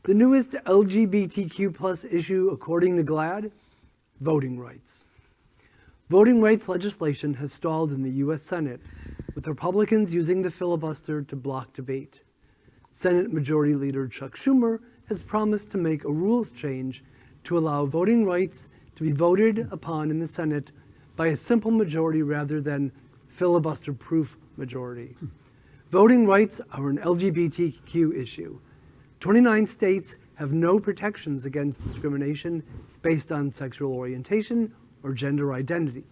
The newest LGBTQ plus issue, according to GLAAD, voting rights. Voting rights legislation has stalled in the U.S. Senate, with Republicans using the filibuster to block debate. Senate Majority Leader Chuck Schumer has promised to make a rules change to allow voting rights to be voted upon in the Senate by a simple majority rather than filibuster-proof majority. Voting rights are an LGBTQ issue. 29 states have no protections against discrimination based on sexual orientation or gender identity.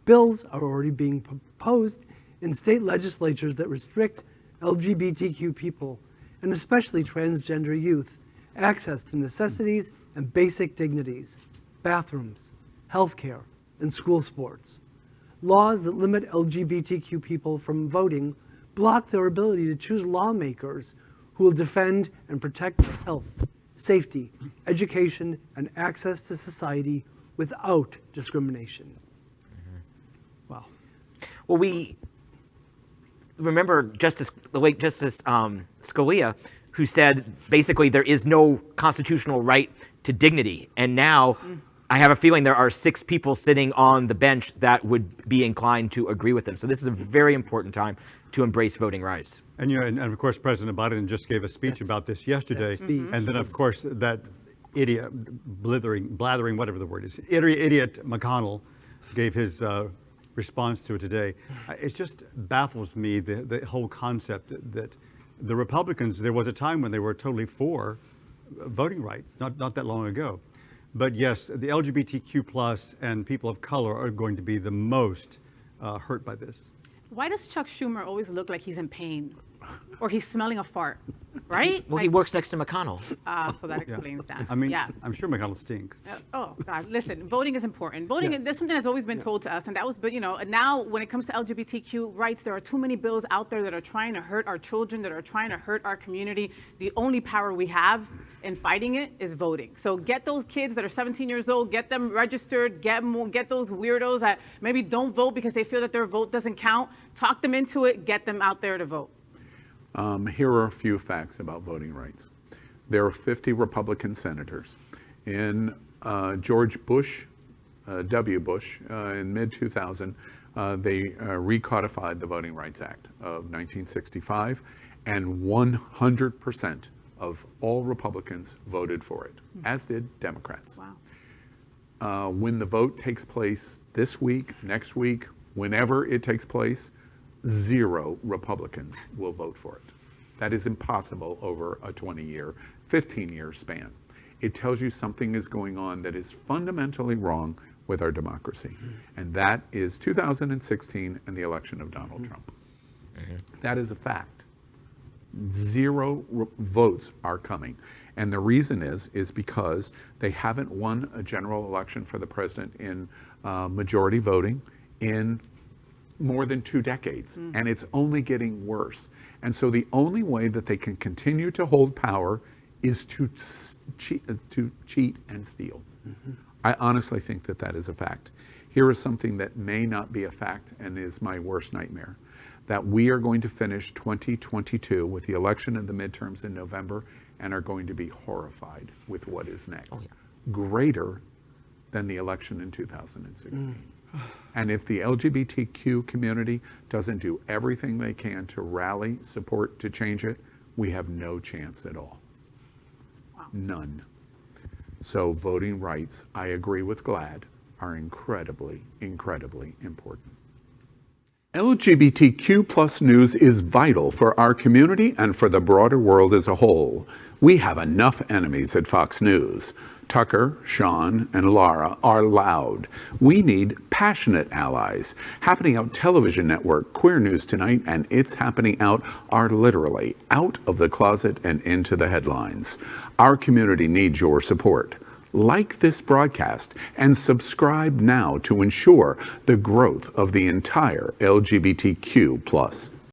Bills are already being proposed in state legislatures that restrict LGBTQ people, and especially transgender youth, access to necessities and basic dignities, bathrooms, healthcare, and school sports. Laws that limit LGBTQ people from voting block their ability to choose lawmakers who will defend and protect their health, safety, education, and access to society without discrimination. Mm-hmm. Wow. Well, we remember the late Justice Scalia, who said basically there is no constitutional right to dignity. And now I have a feeling there are 6 people sitting on the bench that would be inclined to agree with them. So this is a very important time to embrace voting rights. And and of course, President Biden just gave a speech about this yesterday. And then of course, that idiot, blathering, whatever the word is, idiot McConnell gave his response to it today. It just baffles me, the whole concept that the Republicans, there was a time when they were totally for voting rights, not that long ago. But yes, the LGBTQ plus and people of color are going to be the most hurt by this. Why does Chuck Schumer always look like he's in pain? Or he's smelling a fart, right? Well, he works next to McConnell. So that explains that. I mean, yeah. I'm sure McConnell stinks. Oh, God, listen, voting is important. Voting, there's something that's always been told to us, and that was, but and now when it comes to LGBTQ rights, there are too many bills out there that are trying to hurt our children, that are trying to hurt our community. The only power we have in fighting it is voting. So get those kids that are 17 years old, get them registered, get those weirdos that maybe don't vote because they feel that their vote doesn't count, talk them into it, get them out there to vote. Here are a few facts about voting rights. There are 50 Republican senators. In George Bush, W. Bush, in mid-2000, they recodified the Voting Rights Act of 1965, and 100% of all Republicans voted for it, as did Democrats. Wow. When the vote takes place this week, next week, whenever it takes place, 0 Republicans will vote for it. That is impossible over a 20-year, 15-year span. It tells you something is going on that is fundamentally wrong with our democracy. And that is 2016 and the election of Donald Trump. That is a fact. 0 votes are coming. And the reason is because they haven't won a general election for the president in majority voting in more than 2 decades, and it's only getting worse. And so the only way that they can continue to hold power is to cheat and steal. I honestly think that that is a fact. Here is something that may not be a fact and is my worst nightmare, that we are going to finish 2022 with the election and the midterms in November and are going to be horrified with what is next. Greater than the election in 2016. And if the LGBTQ community doesn't do everything they can to rally support to change it, we have no chance at all. Wow. None. So voting rights, I agree with GLAAD, are incredibly, incredibly important. LGBTQ plus news is vital for our community and for the broader world as a whole. We have enough enemies at Fox News. Tucker, Sean, and Laura are loud. We need passionate allies. Happening Out television network, Queer News Tonight, and It's Happening Out are literally out of the closet and into the headlines. Our community needs your support. Like this broadcast and subscribe now to ensure the growth of the entire LGBTQ plus